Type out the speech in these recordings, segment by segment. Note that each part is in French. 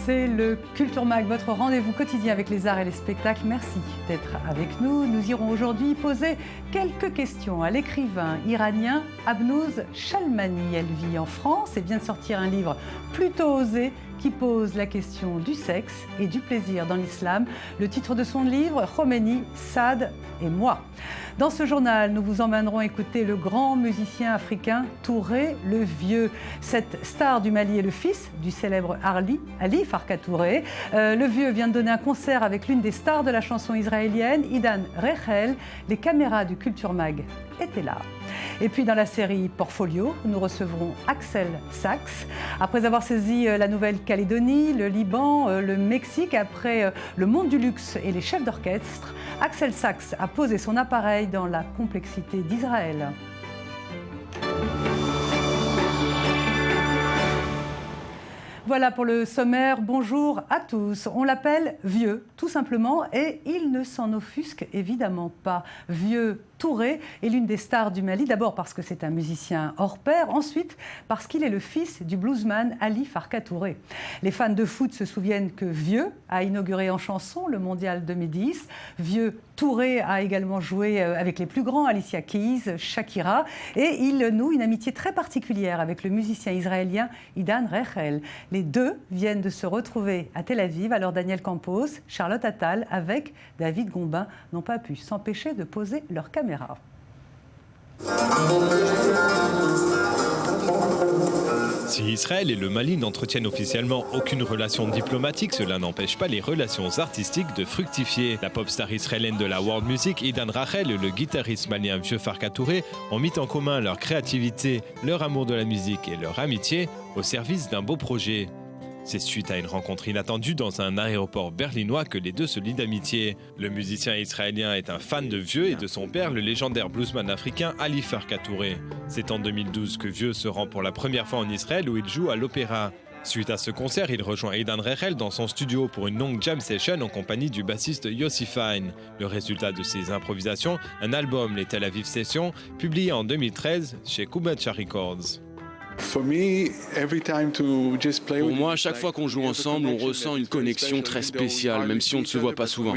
C'est le Culture Mag, votre rendez-vous quotidien avec les arts et les spectacles. Merci d'être avec nous. Nous irons aujourd'hui poser quelques questions à l'écrivain iranien Abnouz Shalmani. Elle vit en France et vient de sortir un livre plutôt osé qui pose la question du sexe et du plaisir dans l'islam. Le titre de son livre, Khomeini, Saad et moi. Dans ce journal, nous vous emmènerons écouter le grand musicien africain Touré le Vieux. Cette star du Mali est le fils du célèbre Ali Farka Touré. Le Vieux vient de donner un concert avec l'une des stars de la chanson israélienne, Idan Rechel. Les caméras du Culture Mag étaient là. Et puis dans la série Portfolio, nous recevrons Axel Sachs. Après avoir saisi la Nouvelle-Calédonie, le Liban, le Mexique, après le monde du luxe et les chefs d'orchestre, Axel Sachs a posé son appareil dans la complexité d'Israël. Voilà pour le sommaire. Bonjour à tous. On l'appelle Vieux, tout simplement, et il ne s'en offusque évidemment pas. Vieux Touré est l'une des stars du Mali, d'abord parce que c'est un musicien hors pair, ensuite parce qu'il est le fils du bluesman Ali Farka Touré. Les fans de foot se souviennent que Vieux a inauguré en chanson le Mondial 2010. Vieux Touré a également joué avec les plus grands, Alicia Keys, Shakira, et il noue une amitié très particulière avec le musicien israélien Idan Rechel. Les deux viennent de se retrouver à Tel Aviv, alors Daniel Campos, Charlotte Attal avec David Gombin n'ont pas pu s'empêcher de poser leur caméra. Si Israël et le Mali n'entretiennent officiellement aucune relation diplomatique, cela n'empêche pas les relations artistiques de fructifier. La pop star israélienne de la world music, Idan Rachel, et le guitariste malien Vieux Farka Touré ont mis en commun leur créativité, leur amour de la musique et leur amitié au service d'un beau projet. C'est suite à une rencontre inattendue dans un aéroport berlinois que les deux se lient d'amitié. Le musicien israélien est un fan de Vieux et de son père, le légendaire bluesman africain Ali Farka Touré. C'est en 2012 que Vieux se rend pour la première fois en Israël où il joue à l'opéra. Suite à ce concert, il rejoint Idan Rechel dans son studio pour une longue jam session en compagnie du bassiste Yossi Fine. Le résultat de ces improvisations, un album, les Tel Aviv Sessions, publié en 2013 chez Kubacha Records. Pour moi, à chaque fois qu'on joue ensemble, on ressent une connexion très spéciale, même si on ne se voit pas souvent.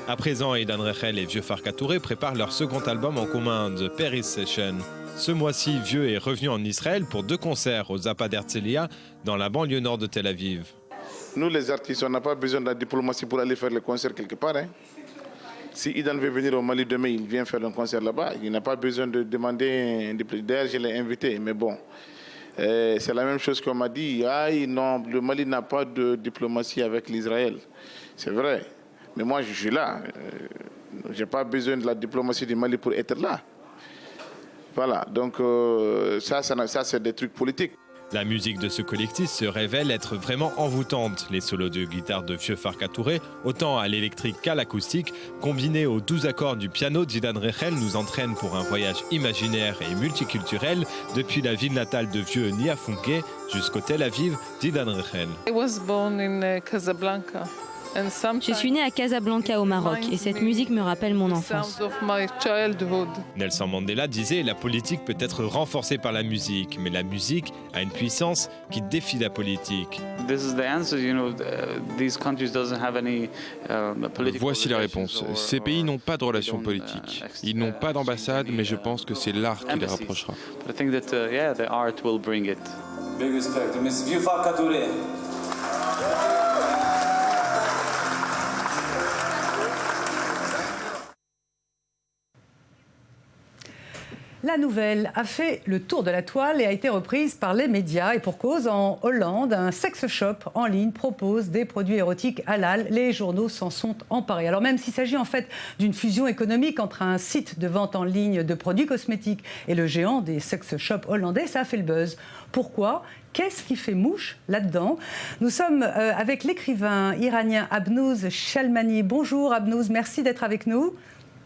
À présent, Idan Rechel et Vieux Farka Touré préparent leur second album en commun, The Paris Session. Ce mois-ci, Vieux est revenu en Israël pour 2 concerts au Zappa d'Herzliya, dans la banlieue nord de Tel Aviv. Nous, les artistes, on n'a pas besoin de la diplomatie pour aller faire le concert quelque part. Si Idan veut venir au Mali demain, il vient faire un concert là-bas. Il n'a pas besoin de demander un déplacement. D'ailleurs, je l'ai invité, mais bon. C'est la même chose qu'on m'a dit. Non, le Mali n'a pas de diplomatie avec l'Israël. C'est vrai. Mais moi, je suis là. Je n'ai pas besoin de la diplomatie du Mali pour être là. Voilà. Donc, ça c'est des trucs politiques. La musique de ce collectif se révèle être vraiment envoûtante. Les solos de guitare de Vieux Farka Touré, autant à l'électrique qu'à l'acoustique, combinés aux 12 accords du piano d'Idan Rechel, nous entraînent pour un voyage imaginaire et multiculturel depuis la ville natale de Vieux Niafunke jusqu'au Tel Aviv d'Idan Rechel. Je suis née à Casablanca au Maroc et cette musique me rappelle mon enfance. Nelson Mandela disait « La politique peut être renforcée par la musique, mais la musique a une puissance qui défie la politique. » Voici la réponse. Ces pays n'ont pas de relations politiques. Ils n'ont pas d'ambassade, mais je pense que c'est l'art qui les rapprochera. La nouvelle a fait le tour de la toile et a été reprise par les médias. Et pour cause, en Hollande, un sex shop en ligne propose des produits érotiques halal. Les journaux s'en sont emparés. Alors même s'il s'agit en fait d'une fusion économique entre un site de vente en ligne de produits cosmétiques et le géant des sex shops hollandais, ça a fait le buzz. Pourquoi ? Qu'est-ce qui fait mouche là-dedans ? Nous sommes avec l'écrivain iranien Abnouz Shalmani. Bonjour Abnouz, merci d'être avec nous.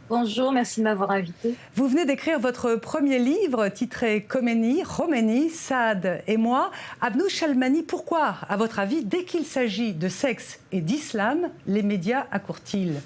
Bonjour, merci de m'avoir invité. Vous venez d'écrire votre premier livre titré Khomeini, Saad et moi. Abnouz Shalmani, pourquoi, à votre avis, dès qu'il s'agit de sexe et d'islam, les médias accourent-ils ?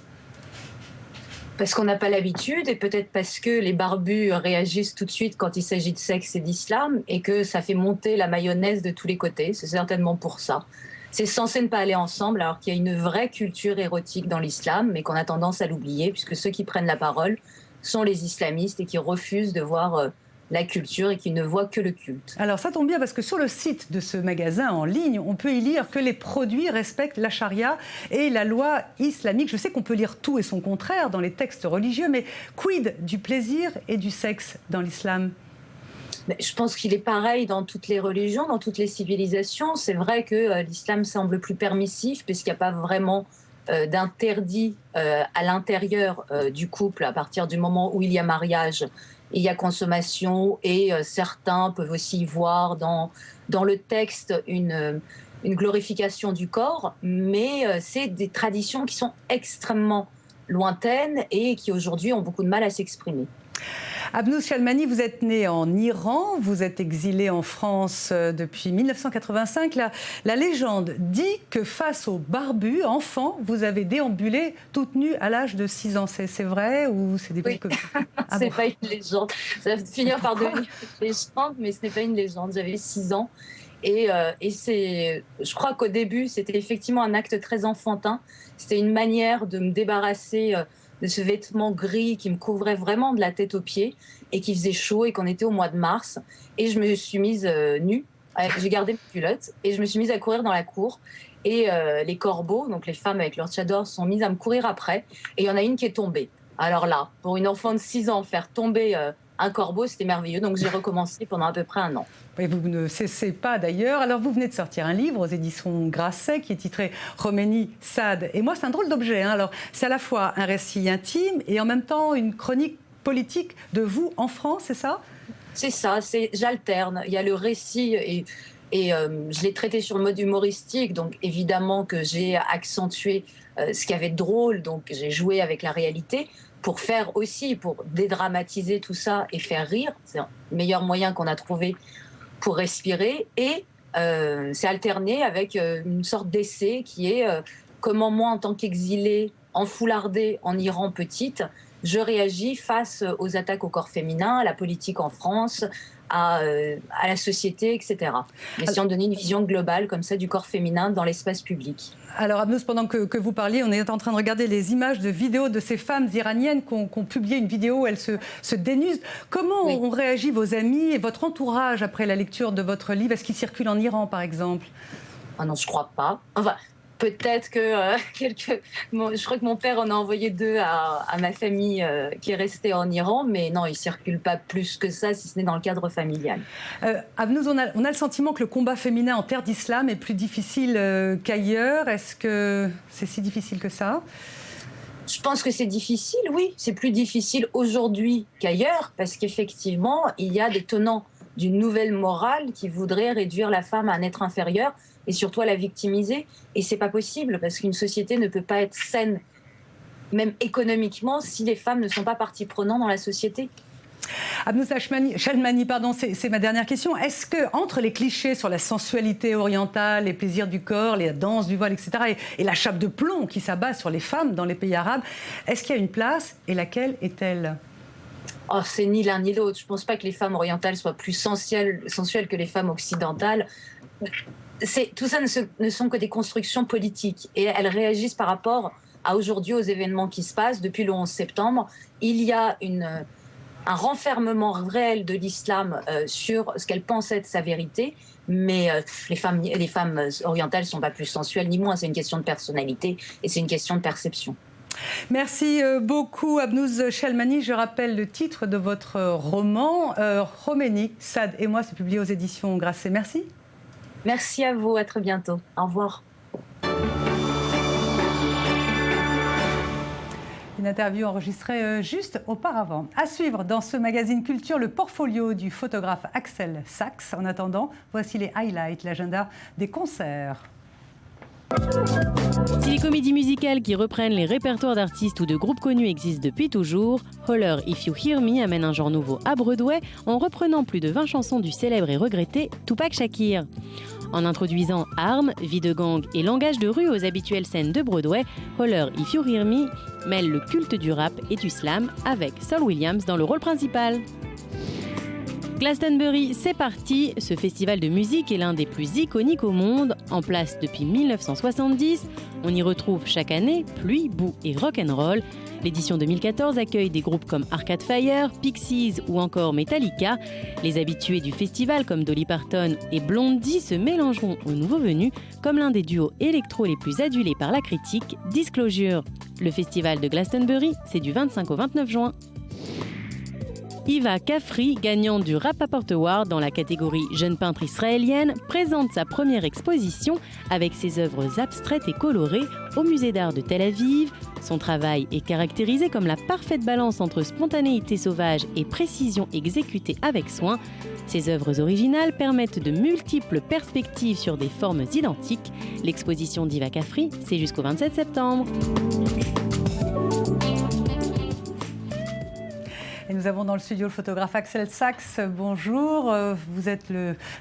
Parce qu'on n'a pas l'habitude et peut-être parce que les barbus réagissent tout de suite quand il s'agit de sexe et d'islam et que ça fait monter la mayonnaise de tous les côtés. C'est certainement pour ça. C'est censé ne pas aller ensemble alors qu'il y a une vraie culture érotique dans l'islam mais qu'on a tendance à l'oublier puisque ceux qui prennent la parole sont les islamistes et qui refusent de voir la culture et qui ne voient que le culte. Alors ça tombe bien parce que sur le site de ce magasin en ligne, on peut y lire que les produits respectent la charia et la loi islamique. Je sais qu'on peut lire tout et son contraire dans les textes religieux, mais quid du plaisir et du sexe dans l'islam ? Je pense qu'il est pareil dans toutes les religions, dans toutes les civilisations. C'est vrai que l'islam semble plus permissif puisqu'il n'y a pas vraiment d'interdit à l'intérieur du couple à partir du moment où il y a mariage. Il y a consommation et certains peuvent aussi voir dans le texte une glorification du corps, mais c'est des traditions qui sont extrêmement lointaines et qui aujourd'hui ont beaucoup de mal à s'exprimer. Abnouz Shalmani, vous êtes né en Iran, vous êtes exilé en France depuis 1985. La légende dit que face aux barbus, enfant, vous avez déambulé toute nue à l'âge de 6 ans. C'est vrai ou c'est des oui. C'est pas une légende. Ça va finir par devenir une légende, mais ce n'est pas une légende. J'avais 6 ans. Et je crois qu'au début, c'était effectivement un acte très enfantin. C'était une manière de me débarrasser de ce vêtement gris qui me couvrait vraiment de la tête aux pieds et qui faisait chaud et qu'on était au mois de mars. Et je me suis mise nue, j'ai gardé mes culottes et je me suis mise à courir dans la cour. Et les corbeaux, donc les femmes avec leurs tchadors, sont mises à me courir après. Et il y en a une qui est tombée. Alors là, pour une enfant de 6 ans, faire tomber un corbeau, c'était merveilleux. Donc j'ai recommencé pendant à peu près 1 an. Et vous ne cessez pas d'ailleurs. Alors vous venez de sortir un livre aux éditions Grasset qui est titré Khomeini, Saad et moi. C'est un drôle d'objet. Hein. Alors c'est à la fois un récit intime et en même temps une chronique politique de vous en France, c'est ça ? C'est ça, j'alterne. Il y a le récit et je l'ai traité sur le mode humoristique. Donc évidemment que j'ai accentué ce qu'il y avait de drôle. Donc j'ai joué avec la réalité. Pour dédramatiser tout ça et faire rire. C'est le meilleur moyen qu'on a trouvé pour respirer. Et c'est alterné avec une sorte d'essai qui est comment moi, en tant qu'exilée, enfoulardée en Iran petite, je réagis face aux attaques au corps féminin, à la politique en France, à la société, etc. Essayant de donner une vision globale comme ça du corps féminin dans l'espace public. Alors Abnouz, pendant que vous parliez, on est en train de regarder les images de vidéos de ces femmes iraniennes qui ont publié une vidéo où elles se dénudent. Comment ont réagi vos amis et votre entourage après la lecture de votre livre ? Est-ce qu'il circule en Iran, par exemple ? Ah non, je crois pas. Enfin, peut-être que je crois que mon père en a envoyé 2 à ma famille qui est restée en Iran, mais non, il ne circule pas plus que ça, si ce n'est dans le cadre familial. Abnouz, on a le sentiment que le combat féminin en terre d'islam est plus difficile qu'ailleurs. Est-ce que c'est si difficile que ça ? Je pense que c'est difficile, oui. C'est plus difficile aujourd'hui qu'ailleurs, parce qu'effectivement, il y a des tenants d'une nouvelle morale qui voudrait réduire la femme à un être inférieur et surtout à la victimiser. Et c'est pas possible parce qu'une société ne peut pas être saine, même économiquement, si les femmes ne sont pas partie prenante dans la société. Abnouz Shalmani, c'est ma dernière question. Est-ce que entre les clichés sur la sensualité orientale, les plaisirs du corps, les danses du voile, etc., et la chape de plomb qui s'abat sur les femmes dans les pays arabes, est-ce qu'il y a une place et laquelle est-elle ? Oh, c'est ni l'un ni l'autre. Je ne pense pas que les femmes orientales soient plus sensuelles que les femmes occidentales. Tout ça ne sont que des constructions politiques et elles réagissent par rapport à aujourd'hui, aux événements qui se passent. Depuis le 11 septembre, il y a un renfermement réel de l'islam sur ce qu'elle pense être sa vérité, mais les femmes orientales ne sont pas plus sensuelles ni moins. C'est une question de personnalité et c'est une question de perception. Merci beaucoup Abnouz Shalmani. Je rappelle le titre de votre roman, Khomeini, Saad et moi, c'est publié aux éditions Grasset. Merci. Merci à vous, à très bientôt. Au revoir. Une interview enregistrée juste auparavant. À suivre dans ce magazine Culture, le portfolio du photographe Axel Sachs. En attendant, voici les highlights, l'agenda des concerts. Si les comédies musicales qui reprennent les répertoires d'artistes ou de groupes connus existent depuis toujours, Holler If You Hear Me amène un genre nouveau à Broadway en reprenant plus de 20 chansons du célèbre et regretté Tupac Shakur. En introduisant armes, vie de gang et langage de rue aux habituelles scènes de Broadway, Holler If You Hear Me mêle le culte du rap et du slam avec Saul Williams dans le rôle principal. Glastonbury, c'est parti. Ce festival de musique est l'un des plus iconiques au monde. En place depuis 1970, on y retrouve chaque année pluie, boue et rock'n'roll. L'édition 2014 accueille des groupes comme Arcade Fire, Pixies ou encore Metallica. Les habitués du festival comme Dolly Parton et Blondie se mélangeront aux nouveaux venus comme l'un des duos électro les plus adulés par la critique, Disclosure. Le festival de Glastonbury, c'est du 25 au 29 juin. Hiva Kafri, gagnante du Rapaport Award dans la catégorie Jeune peintre israélienne, présente sa première exposition avec ses œuvres abstraites et colorées au musée d'art de Tel Aviv. Son travail est caractérisé comme la parfaite balance entre spontanéité sauvage et précision exécutée avec soin. Ses œuvres originales permettent de multiples perspectives sur des formes identiques. L'exposition d'Hiva Kafri, c'est jusqu'au 27 septembre. Et nous avons dans le studio le photographe Axel Sachs. Bonjour, vous êtes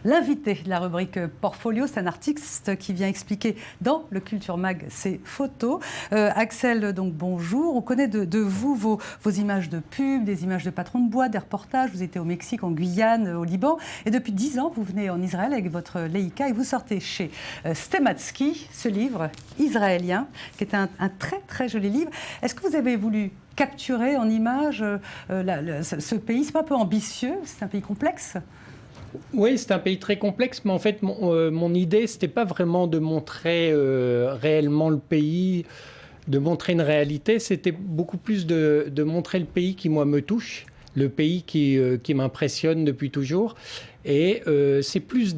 l'invité de la rubrique Portfolio. C'est un artiste qui vient expliquer dans le Culture Mag ses photos. Axel, donc bonjour. On connaît de vous vos images de pub, des images de patrons de bois, des reportages. Vous étiez au Mexique, en Guyane, au Liban. Et depuis 10 ans, vous venez en Israël avec votre Leica et vous sortez chez Stematsky ce livre israélien, qui est un très très joli livre. Est-ce que vous avez voulu capturer en images ce pays? C'est pas un peu ambitieux? C'est un pays complexe? Oui, c'est un pays très complexe, mais en fait, mon idée, c'était pas vraiment de montrer réellement le pays, de montrer une réalité, c'était beaucoup plus de montrer le pays qui, moi, me touche, le pays qui m'impressionne depuis toujours. Et c'est plus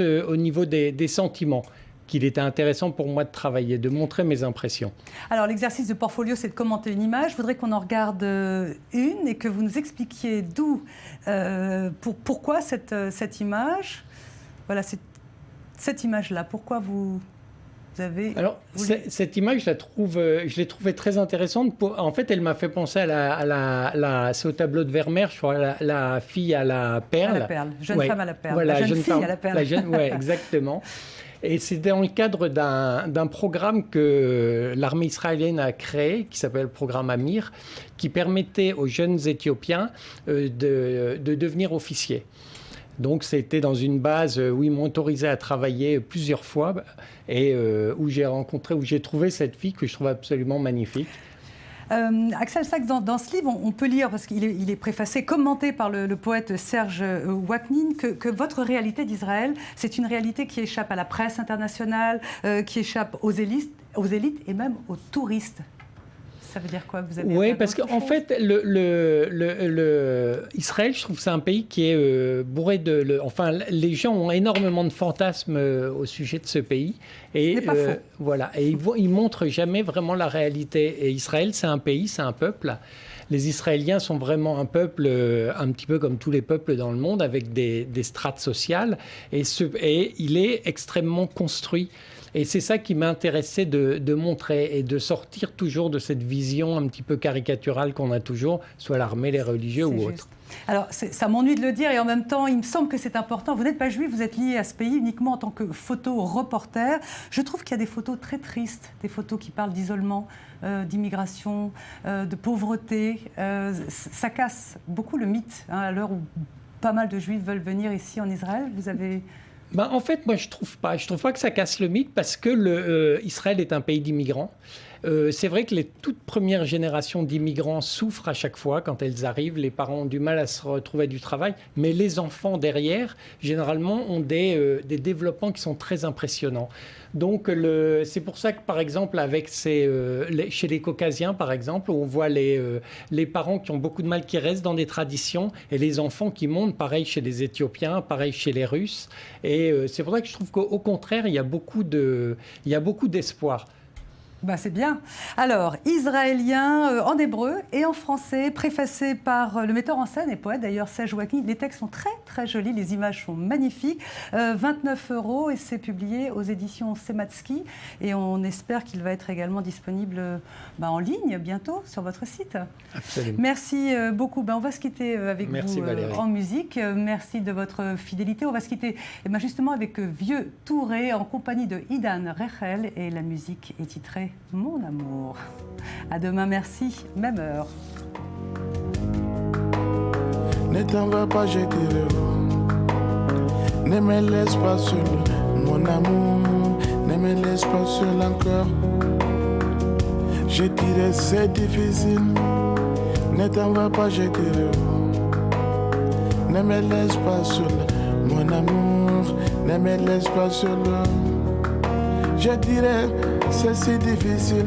au niveau des sentiments qu'il était intéressant pour moi de travailler, de montrer mes impressions. Alors l'exercice de Portfolio, c'est de commenter une image. Je voudrais qu'on en regarde une et que vous nous expliquiez pourquoi cette image. Voilà, cette image-là. Pourquoi vous avez... Alors, cette image, je l'ai trouvée très intéressante. En fait, elle m'a fait penser c'est au tableau de Vermeer, je crois, la fille à la perle. À la perle, jeune femme à la perle. Voilà, la jeune fille à la perle. Oui, exactement. Et c'est dans le cadre d'un programme que l'armée israélienne a créé, qui s'appelle le programme Amir, qui permettait aux jeunes Éthiopiens de devenir officiers. Donc c'était dans une base où ils m'ont autorisé à travailler plusieurs fois et où j'ai trouvé cette fille que je trouve absolument magnifique. Axel Sachs, dans ce livre, on peut lire, parce qu'il est préfacé, commenté par le poète Serge Waknin, que votre réalité d'Israël, c'est une réalité qui échappe à la presse internationale, qui échappe aux élites et même aux touristes. Ça veut dire quoi? Vous avez Oui, parce qu'en fait, Israël, je trouve que c'est un pays qui est bourré les gens ont énormément de fantasmes au sujet de ce pays. Et pas faux. Voilà, et ils montrent jamais vraiment la réalité. Et Israël, c'est un pays, c'est un peuple. Les Israéliens sont vraiment un peuple, un petit peu comme tous les peuples dans le monde, avec des strates sociales. Et il est extrêmement construit. Et c'est ça qui m'intéressait de montrer et de sortir toujours de cette vision un petit peu caricaturale qu'on a toujours, soit l'armée, les religieux ou autres. Alors, ça m'ennuie de le dire et en même temps, il me semble que c'est important. Vous n'êtes pas juif, vous êtes lié à ce pays uniquement en tant que photo-reporter. Je trouve qu'il y a des photos très tristes, des photos qui parlent d'isolement, d'immigration, de pauvreté. Ça casse beaucoup le mythe, à l'heure où pas mal de juifs veulent venir ici en Israël. Vous avez... En fait, moi, je trouve pas que ça casse le mythe parce que Israël est un pays d'immigrants. C'est vrai que les toutes premières générations d'immigrants souffrent à chaque fois quand elles arrivent. Les parents ont du mal à se retrouver du travail. Mais les enfants derrière, généralement, ont des développements qui sont très impressionnants. Donc, c'est pour ça que, par exemple, chez les Caucasiens, par exemple, on voit les parents qui ont beaucoup de mal, qui restent dans des traditions, et les enfants qui montent, pareil chez les Éthiopiens, pareil chez les Russes. Et c'est pour ça que je trouve qu'au contraire, il y a beaucoup d'espoir. Bah, c'est bien. Alors, israélien en hébreu et en français, préfacé par le metteur en scène et poète d'ailleurs Serge Wakni. Les textes sont très très jolis, les images sont magnifiques. 29 € et c'est publié aux éditions Sematsky. Et on espère qu'il va être également disponible en ligne bientôt sur votre site. Absolument. Merci beaucoup. On va se quitter avec Merci, vous Valérie. en musique. Merci de votre fidélité. On va se quitter justement avec Vieux Touré en compagnie de Idan Rachel et la musique est titrée Mon amour. À demain, merci, même heure. Ne t'en va pas, je dirai. Ne me laisse pas seul, mon amour. Ne me laisse pas seul encore. Je dirais c'est difficile. Ne t'en va pas, je dirais. Ne me laisse pas seul, mon amour. Ne me laisse pas seul. Je dirais c'est si difficile.